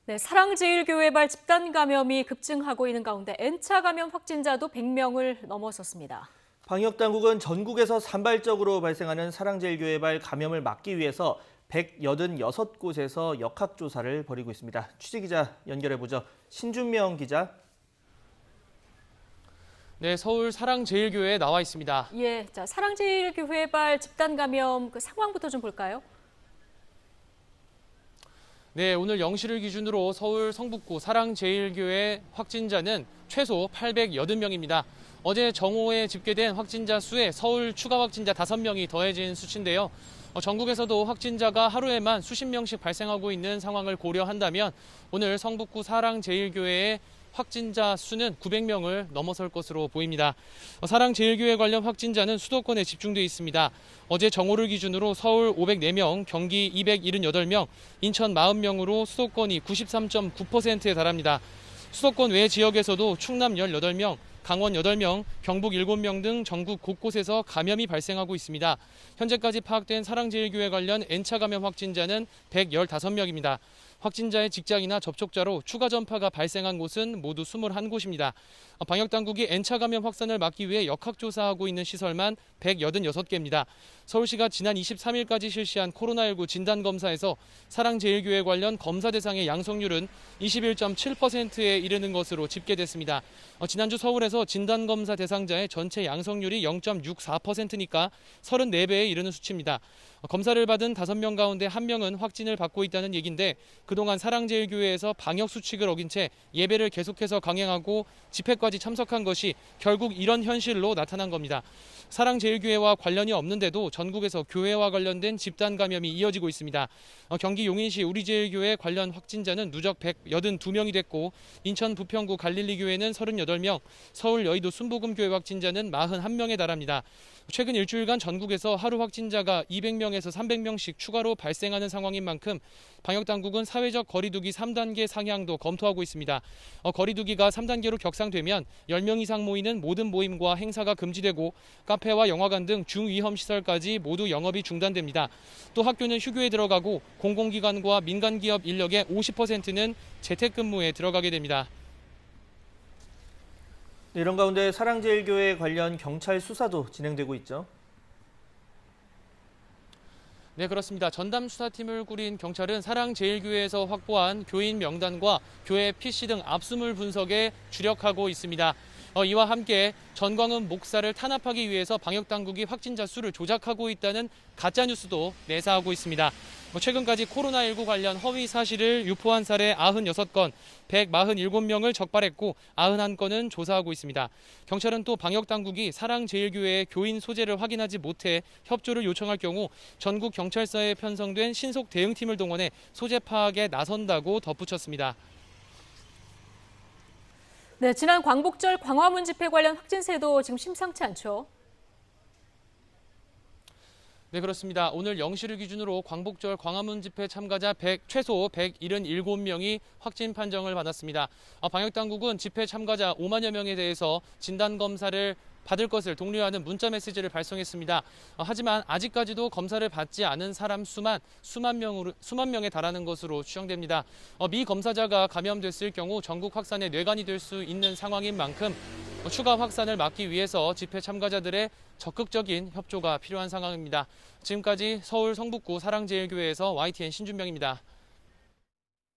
네, 사랑제일교회발 집단 감염이 급증하고 있는 가운데 N차 감염 확진자도 100명을 넘어섰습니다. 방역당국은 전국에서 산발적으로 발생하는 사랑제일교회발 감염을 막기 위해서 186곳에서 역학조사를 벌이고 있습니다. 취재기자 연결해보죠. 신준명 기자. 네, 서울 사랑제일교회에 나와 있습니다. 예, 자, 사랑제일교회발 집단 감염 그 상황부터 좀 볼까요? 네, 오늘 0시를 기준으로 서울 성북구 사랑제일교회 확진자는 최소 880명입니다. 어제 정오에 집계된 확진자 수에 서울 추가 확진자 5명이 더해진 수치인데요. 전국에서도 확진자가 하루에만 수십 명씩 발생하고 있는 상황을 고려한다면 오늘 성북구 사랑제일교회의 확진자 수는 900명을 넘어설 것으로 보입니다. 사랑제일교회 관련 확진자는 수도권에 집중돼 있습니다. 어제 정오를 기준으로 서울 504명, 경기 278명, 인천 40명으로 수도권이 93.9%에 달합니다. 수도권 외 지역에서도 충남 18명, 강원 8명, 경북 7명 등 전국 곳곳에서 감염이 발생하고 있습니다. 현재까지 파악된 사랑제일교회 관련 N차 감염 확진자는 115명입니다. 확진자의 직장이나 접촉자로 추가 전파가 발생한 곳은 모두 21곳입니다. 방역당국이 N차 감염 확산을 막기 위해 역학조사하고 있는 시설만 186개입니다. 서울시가 지난 23일까지 실시한 코로나19 진단검사에서 사랑제일교회 관련 검사 대상의 양성률은 21.7%에 이르는 것으로 집계됐습니다. 지난주 서울에서 진단검사 대상자의 전체 양성률이 0.64%니까 34배에 이르는 수치입니다. 검사를 받은 5명 가운데 1명은 확진을 받고 있다는 얘기인데 그동안 사랑제일교회에서 방역수칙을 어긴 채 예배를 계속해서 강행하고 집회까지 참석한 것이 결국 이런 현실로 나타난 겁니다. 사랑제일교회와 관련이 없는데도 전국에서 교회와 관련된 집단 감염이 이어지고 있습니다. 경기 용인시 우리제일교회 관련 확진자는 누적 182명이 됐고 인천 부평구 갈릴리교회는 38명, 서울 여의도 순복음교회 확진자는 41명에 달합니다. 최근 일주일간 전국에서 하루 확진자가 200명에서 300명씩 추가로 발생하는 상황인 만큼 방역당국은 사회적 거리두기 3단계 상향도 검토하고 있습니다. 거리두기가 3단계로 격상되면 10명 이상 모이는 모든 모임과 행사가 금지되고 카페와 영화관 등 중위험시설까지 모두 영업이 중단됩니다. 또 학교는 휴교에 들어가고 공공기관과 민간기업 인력의 50%는 재택근무에 들어가게 됩니다. 이런 가운데 사랑제일교회 관련 경찰 수사도 진행되고 있죠. 네, 그렇습니다. 전담 수사팀을 꾸린 경찰은 사랑제일교회에서 확보한 교인 명단과 교회 PC 등 압수물 분석에 주력하고 있습니다. 이와 함께 전광훈 목사를 탄압하기 위해서 방역당국이 확진자 수를 조작하고 있다는 가짜뉴스도 내사하고 있습니다. 최근까지 코로나19 관련 허위 사실을 유포한 사례 96건, 147명을 적발했고 91건은 조사하고 있습니다. 경찰은 또 방역당국이 사랑제일교회의 교인 소재를 확인하지 못해 협조를 요청할 경우 전국 경찰서에 편성된 신속 대응팀을 동원해 소재 파악에 나선다고 덧붙였습니다. 네, 지난 광복절 광화문 집회 관련 확진세도 지금 심상치 않죠? 네, 그렇습니다. 오늘 0시를 기준으로 광복절 광화문 집회 참가자 최소 177명이 확진 판정을 받았습니다. 방역당국은 집회 참가자 5만여 명에 대해서 진단검사를 받을 것을 독려하는 문자 메시지를 발송했습니다. 하지만 아직까지도 검사를 받지 않은 사람 수만 수만 명에 달하는 것으로 추정됩니다. 미 검사자가 감염됐을 경우 전국 확산의 뇌관이 될 수 있는 상황인 만큼 추가 확산을 막기 위해서 집회 참가자들의 적극적인 협조가 필요한 상황입니다. 지금까지 서울 성북구 사랑제일교회에서 YTN 신준명입니다.